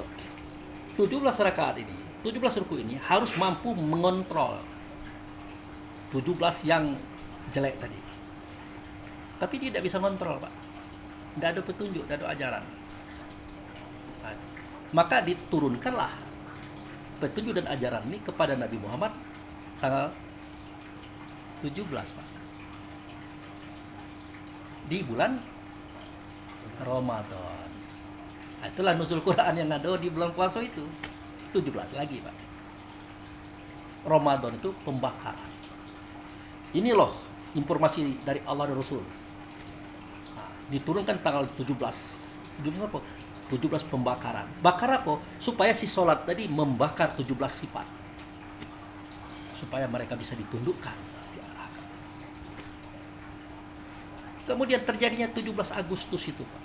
17 rakaat ini, 17 ruku ini harus mampu mengontrol 17 yang jelek tadi. Tapi tidak bisa kontrol, Pak. Tidak ada petunjuk, tidak ada ajaran. Nah, maka diturunkanlah petunjuk dan ajaran ini kepada Nabi Muhammad tanggal 17, Pak. Di bulan Ramadan. Nah, itulah nuzul Quran yang ada di bulan puasa itu. 17 lagi, Pak. Ramadan itu pembakaran. Ini loh informasi dari Allah dan Rasul. Nah, diturunkan tanggal 17. 17 apa? 17 pembakaran. Bakar apa? Supaya si sholat tadi membakar 17 sifat. Supaya mereka bisa ditundukkan, diarahkan. Kemudian terjadinya 17 Agustus itu, Pak.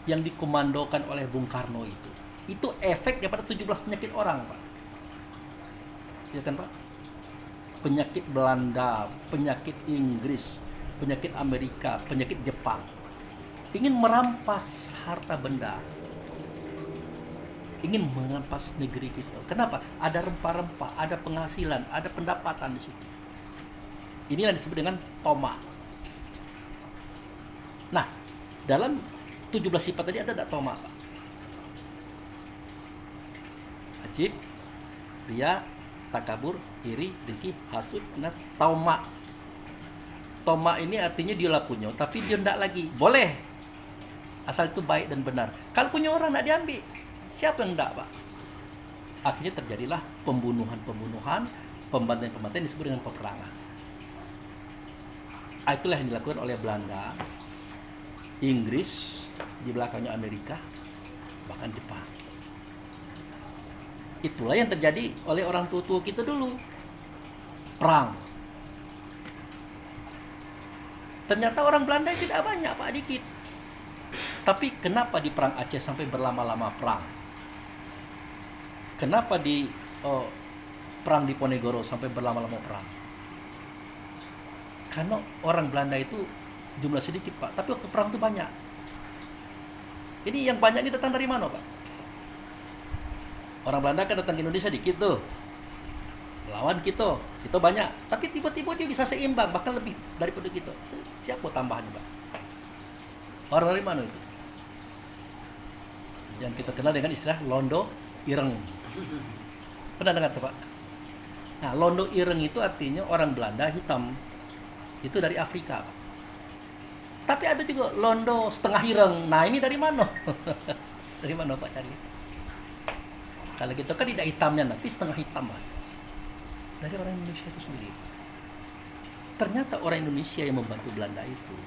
Yang dikomandokan oleh Bung Karno itu. Itu efek daripada 17 penyakit orang, Pak. Ya kan, Pak? Penyakit Belanda, penyakit Inggris, penyakit Amerika, penyakit Jepang. Ingin merampas harta benda. Ingin merampas negeri kita. Kenapa? Ada rempah-rempah, ada penghasilan, ada pendapatan di situ. Inilah disebut dengan toma. Nah, dalam 17 sifat tadi ada tak toma, Pak? Ajib, ria, takabur, iri, dengki, hasud, nah, tauma. Toma ini artinya dia lah punya, tapi dia tidak lagi. Boleh. Asal itu baik dan benar. Kalau punya orang tidak diambil. Siapa yang tidak, Pak? Akhirnya terjadilah pembunuhan-pembunuhan, pembantaian-pembantaian disebut dengan peperangan. Itulah yang dilakukan oleh Belanda, Inggris, di belakangnya Amerika, bahkan Jepang. Itulah yang terjadi oleh orang tua-tua kita dulu. Perang. Ternyata orang Belanda tidak banyak, Pak, dikit. Tapi kenapa di perang Aceh sampai berlama-lama perang? Kenapa di perang di Ponegoro sampai berlama-lama perang? Karena orang Belanda itu jumlah sedikit, Pak, tapi waktu perang itu banyak. Ini yang banyak ini datang dari mana, Pak? Orang Belanda kan datang ke Indonesia dikit tuh. Lawan kita banyak. Tapi tiba-tiba dia bisa seimbang, bahkan lebih daripada kita. Siapa tambahannya, Pak? Orang dari mana itu? Yang kita kenal dengan istilah londo ireng. Pernah dengar tuh, Pak? Nah, londo ireng itu artinya orang Belanda hitam. Itu dari Afrika, Pak. Tapi ada juga londo setengah ireng. Nah, ini dari mana? Dari mana, Pak, cari? Kalau kita kan tidak hitamnya, tapi setengah hitam, Mas. Dari orang Indonesia itu sendiri. Ternyata orang Indonesia yang membantu Belanda itu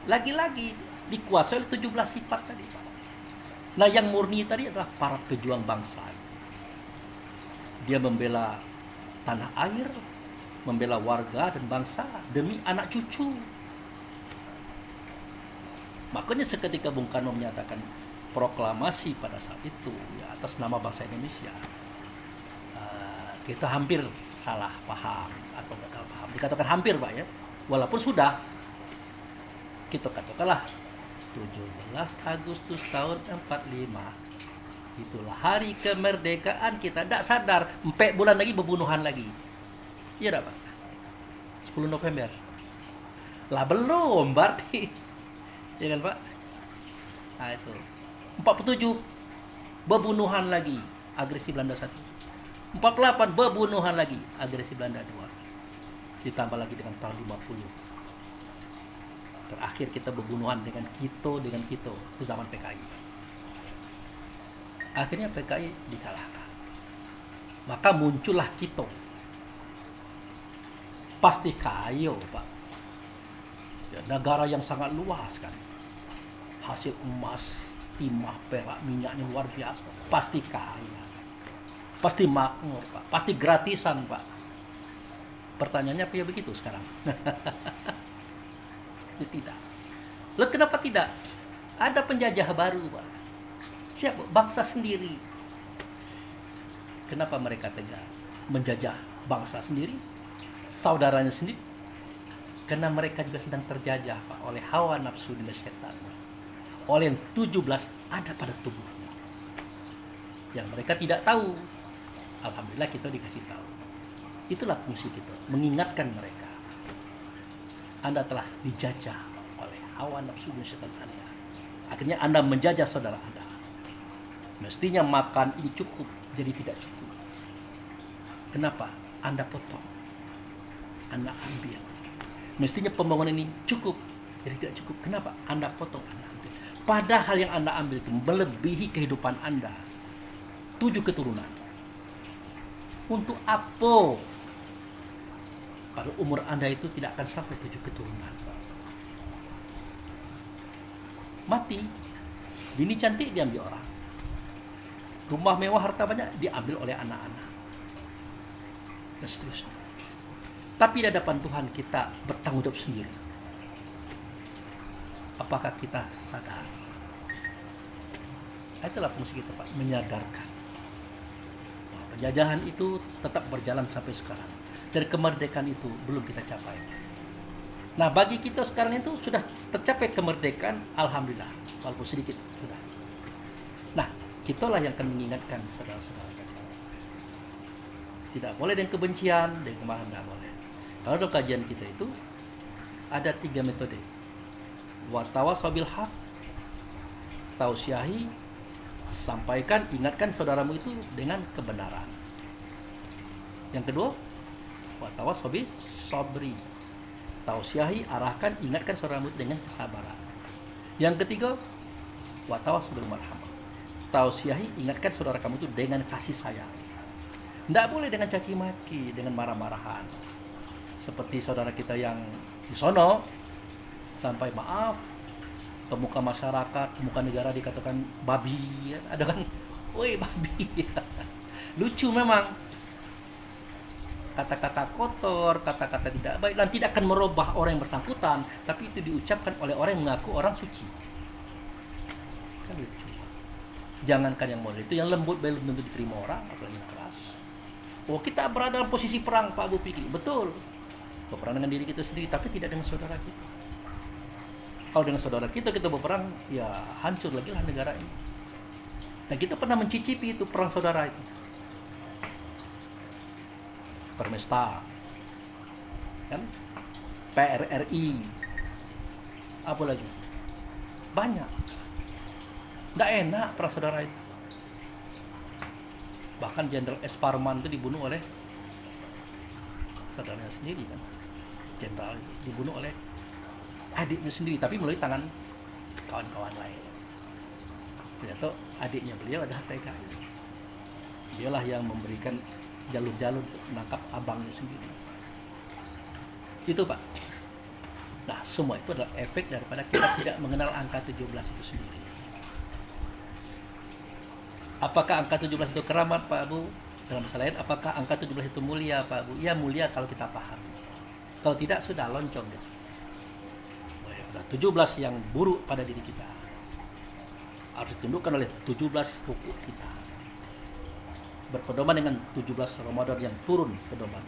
lagi-lagi dikuasai oleh 17 sifat tadi, Pak. Nah, yang murni tadi adalah para pejuang bangsa. Dia membela tanah air, membela warga dan bangsa demi anak cucu. Makanya seketika Bung Karno menyatakan proklamasi pada saat itu ya, atas nama bangsa Indonesia, kita hampir salah paham atau gagal paham. Dikatakan hampir, Pak, ya, walaupun sudah kita katakanlah 17 Agustus tahun 45 itulah hari kemerdekaan kita. Tidak sadar 4 bulan lagi pembunuhan lagi. Iya tak, Pak? 10 November lah belum berarti. Ya kan, Pak? Nah, itu 47 pembunuhan lagi, agresi Belanda 1. 48 pembunuhan lagi, agresi Belanda 2. Ditambah lagi dengan tahun 50. Terakhir kita pembunuhan dengan Kito itu zaman PKI. Akhirnya PKI dikalahkan. Maka muncullah Kito. Pasti kaya, Pak. Ya, negara yang sangat luas kan. Hasil emas, timah, perak, minyaknya luar biasa. Pasti kaya. Pasti makmur, Pak. Pasti gratisan, Pak. Pertanyaannya apa ya begitu sekarang? Tidak. Lalu kenapa tidak? Ada penjajah baru, Pak. Siapa? Bangsa sendiri. Kenapa mereka tega menjajah bangsa sendiri, saudaranya sendiri? Karena mereka juga sedang terjajah, Pak, oleh hawa nafsu dan syaitan. Oleh yang 17 ada pada tubuhnya. Yang mereka tidak tahu. Alhamdulillah kita dikasih tahu. Itulah fungsi kita, mengingatkan mereka. Anda telah dijajah oleh hawa nafsu dan syaitan Anda. Akhirnya Anda menjajah saudara Anda. Mestinya makan ini cukup, jadi tidak cukup. Kenapa? Anda potong. Anda ambil. Mestinya pembangunan ini cukup, jadi tidak cukup. Kenapa? Anda potong, Anda ambil. Padahal yang Anda ambil itu melebihi kehidupan Anda. 7 keturunan. Untuk apa? Kalau umur Anda itu tidak akan sampai 7 keturunan. Mati. Bini cantik diambil orang. Rumah mewah, harta banyak diambil oleh anak-anak. Dan seterusnya. Tapi di hadapan Tuhan kita bertanggung jawab sendiri. Apakah kita sadar? Itulah fungsi kita, Pak, menyadarkan bahwa penjajahan itu tetap berjalan sampai sekarang. Dan kemerdekaan itu belum kita capai. Nah, bagi kita sekarang itu sudah tercapai kemerdekaan, alhamdulillah, walaupun sedikit sudah. Nah, kitalah yang akan mengingatkan saudara-saudara. Tidak boleh dengan kebencian, dan kemarahan tidak boleh. Kalau dalam kajian kita itu ada 3 metode. Watawasaw bil haq, tausiahi, sampaikan, ingatkan saudaramu itu dengan kebenaran. Yang kedua, watawasaw bis sabri, tausiahi, arahkan, ingatkan saudaramu dengan kesabaran. Yang ketiga, watawasaw bil marhamah, tausiahi, ingatkan saudara kamu itu dengan kasih sayang. Tidak boleh dengan caci maki, dengan marah-marahan. Seperti saudara kita yang di sono, sampai maaf, ke muka masyarakat, ke muka negara dikatakan babi. Ya. Ada kan, woi babi. Lucu memang. Kata-kata kotor, kata-kata tidak baik, dan tidak akan merubah orang yang bersangkutan, tapi itu diucapkan oleh orang yang mengaku orang suci. Kan lucu. Jangankan yang model itu, yang lembut belum tentu diterima orang, apalagi yang keras. Oh, kita berada dalam posisi perang, Pak Abu Fikri. Betul. Berperang dengan diri kita sendiri, tapi tidak dengan saudara kita. Kalau dengan saudara kita berperang, ya hancur lagi lah negara ini. Nah, kita pernah mencicipi itu perang saudara itu. Permesta, kan? PRRI, apa lagi? Banyak. Tidak enak perang saudara itu. Bahkan Jenderal S. Parman itu dibunuh oleh saudaranya sendiri, kan? Jenderal dibunuh oleh adiknya sendiri, tapi melalui tangan kawan-kawan lain. Ternyata adiknya beliau adalah PKI. Dialah yang memberikan jalur-jalur untuk menangkap abangnya sendiri. Itu, Pak. Nah, semua itu adalah efek daripada kita tidak mengenal angka 17 itu sendiri. Apakah angka 17 itu keramat, Pak Abu? Dalam masalah lain, apakah angka 17 itu mulia, Pak Abu? Ya, mulia kalau kita paham. Kalau tidak, sudah loncong gitu. 17 yang buruk pada diri kita harus ditundukkan oleh 17 hukum kita. Berpedoman dengan 17 Ramadan yang turun pedoman.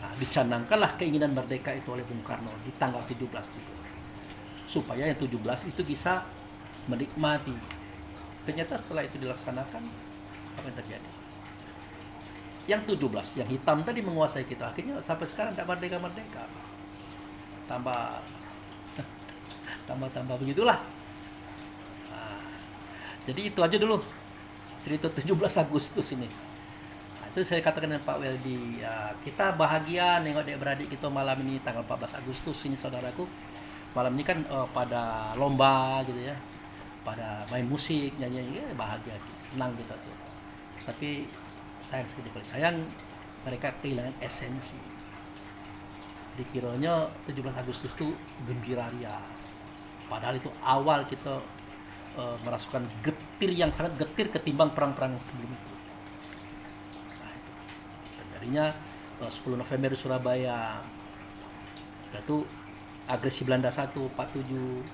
Nah, dicanangkanlah keinginan merdeka itu oleh Bung Karno di tanggal 17 itu. Supaya yang 17 itu bisa menikmati. Ternyata setelah itu dilaksanakan, apa yang terjadi? Yang 17, yang hitam tadi menguasai kita. Akhirnya sampai sekarang tidak merdeka-merdeka. Tambah begitulah. Nah, jadi itu aja dulu cerita 17 Agustus ini. Nah, itu saya katakan dengan Pak Weldi, ya, kita bahagia nengok adik-beradik kita malam ini tanggal 14 Agustus ini, saudaraku. Malam ini kan pada lomba gitu ya, pada main musik, nyanyi, ya, bahagia, senang kita tuh. Tapi sayang sekali, sayang mereka kehilangan esensi. Dikiranya 17 Agustus itu gembira ria. Padahal itu awal kita merasukan getir yang sangat getir ketimbang perang-perang sebelum itu. Nah, itu terjadinya 10 November di Surabaya. Itu agresi Belanda 1, 47.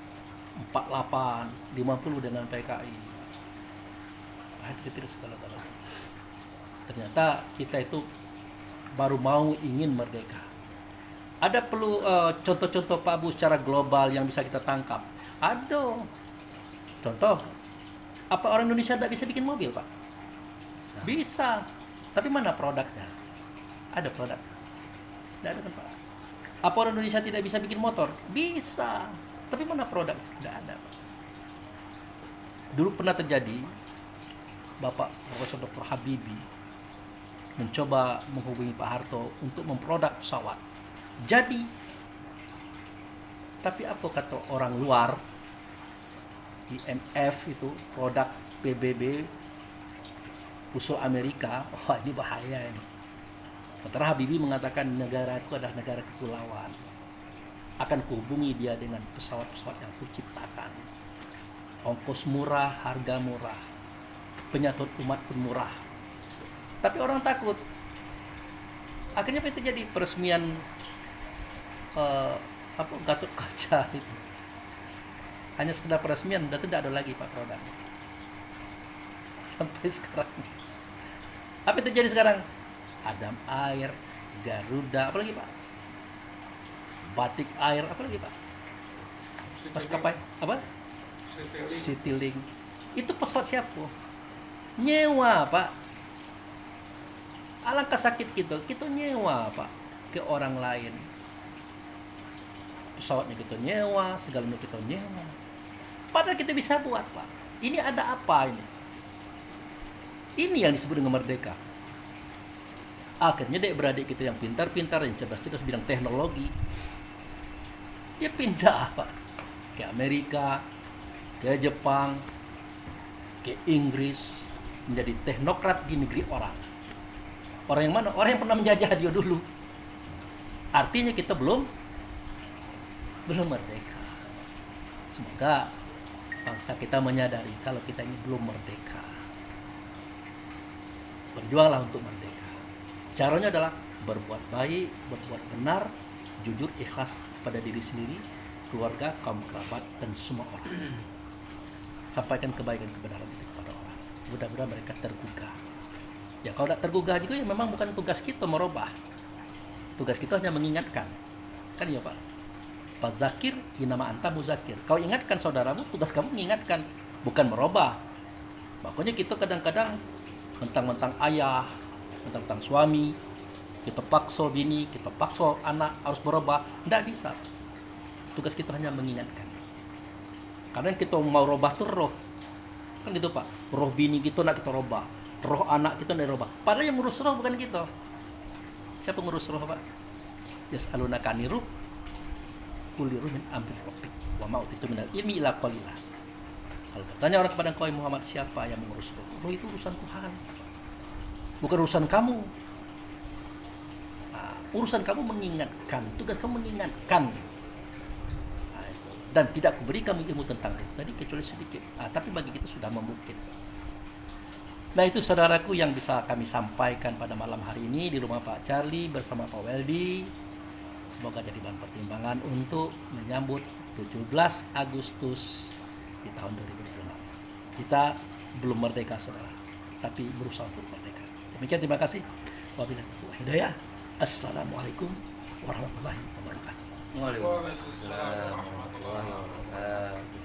48, 50 dengan PKI. Hadir segala-galanya. Ternyata kita itu baru mau ingin merdeka. Ada perlu contoh-contoh Pak Bu secara global yang bisa kita tangkap. Ada. Contoh, apa orang Indonesia tidak bisa bikin mobil, Pak? Bisa. Tapi mana produknya? Ada produk? Tidak ada kan, Pak? Apa orang Indonesia tidak bisa bikin motor? Bisa. Tapi mana produk? Tidak ada, Pak. Dulu pernah terjadi, Bapak Profesor Dr. Habibie mencoba menghubungi Pak Harto untuk memproduk pesawat. Jadi, tapi apa kata orang luar, IMF itu produk PBB usul Amerika, wah ini bahaya ini. Sementara Habibie mengatakan negaraku adalah negara kepulauan. Akan kuhubungi dia dengan pesawat-pesawat yang kuciptakan. Ongkos murah, harga murah. Penyatut umat pun murah. Tapi orang takut. Akhirnya apa yang terjadi? Peresmian Gatot Kaca itu. Hanya sekedar peresmian, dan tidak ada lagi Pak produk. Sampai sekarang. Apa yang terjadi sekarang? Adam Air, Garuda, apa lagi Pak? Batik Air, apa lagi Pak? Maskapai, apa? Citylink. Itu pesawat siapa? Nyewa Pak. Alangkah sakit kita nyewa Pak ke orang lain. Pesawatnya kita nyewa, segalanya kita nyewa. Padahal kita bisa buat Pak. Ini ada apa ini? Ini yang disebut dengan merdeka. Akhirnya adik-beradik kita yang pintar-pintar, yang cerdas-cerdas bidang teknologi, dia pindah Pak ke Amerika, ke Jepang, ke Inggris, menjadi teknokrat di negeri orang. Orang yang mana? Orang yang pernah menjajah dia dulu. Artinya kita belum merdeka. Semoga bangsa kita menyadari kalau kita ini belum merdeka. Berjuanglah untuk merdeka. Caranya adalah berbuat baik, berbuat benar, jujur, ikhlas pada diri sendiri, keluarga, kaum kerabat, dan semua orang. Sampaikan kebaikan kebenaran itu kepada orang. Mudah-mudahan mereka tergugah. Ya kalau tidak tergugah juga ya memang bukan tugas kita merubah. Tugas kita hanya mengingatkan. Kan ya Pak? Fazakir inama anta muzakir. Kau ingatkan saudaramu, tugas kamu mengingatkan, bukan merubah. Makanya kita kadang-kadang mentang-mentang ayah, mentang-mentang suami, kita paksa bini, kita paksa anak harus berubah. Tidak bisa. Tugas kita hanya mengingatkan. Karena kita mau robah tuh roh. Kan gitu Pak. Roh bini kita nak kita robah. Roh anak kita nak robah. Padahal yang ngurus roh bukan kita. Siapa ngurus roh Pak? Yas'alunaka aniruh. Kulli ruhin ambil rabbik. Wa ma utitu minal ilmi illa qalila. Kalau bertanya orang kepada engkau Muhammad, siapa yang mengurus roh? Roh itu urusan Tuhan. Bukan urusan kamu. Nah, urusan kamu mengingatkan. Tugas kamu mengingatkan. Dan tidak kuberi kamu ilmu tentang itu tadi kecuali sedikit. Tapi bagi kita sudah membukit. Nah itu saudaraku yang bisa kami sampaikan pada malam hari ini di rumah Pak Charlie bersama Pak Weldy. Semoga jadi bahan pertimbangan untuk menyambut 17 Agustus di tahun 2026. Kita belum merdeka saudara, tapi berusaha untuk merdeka. Demikian, terima kasih. Wabillahi taufiq wal hidayah. Assalamualaikum warahmatullahi wabarakatuh. Waalaikumsalam warahmatullahi wabarakatuh.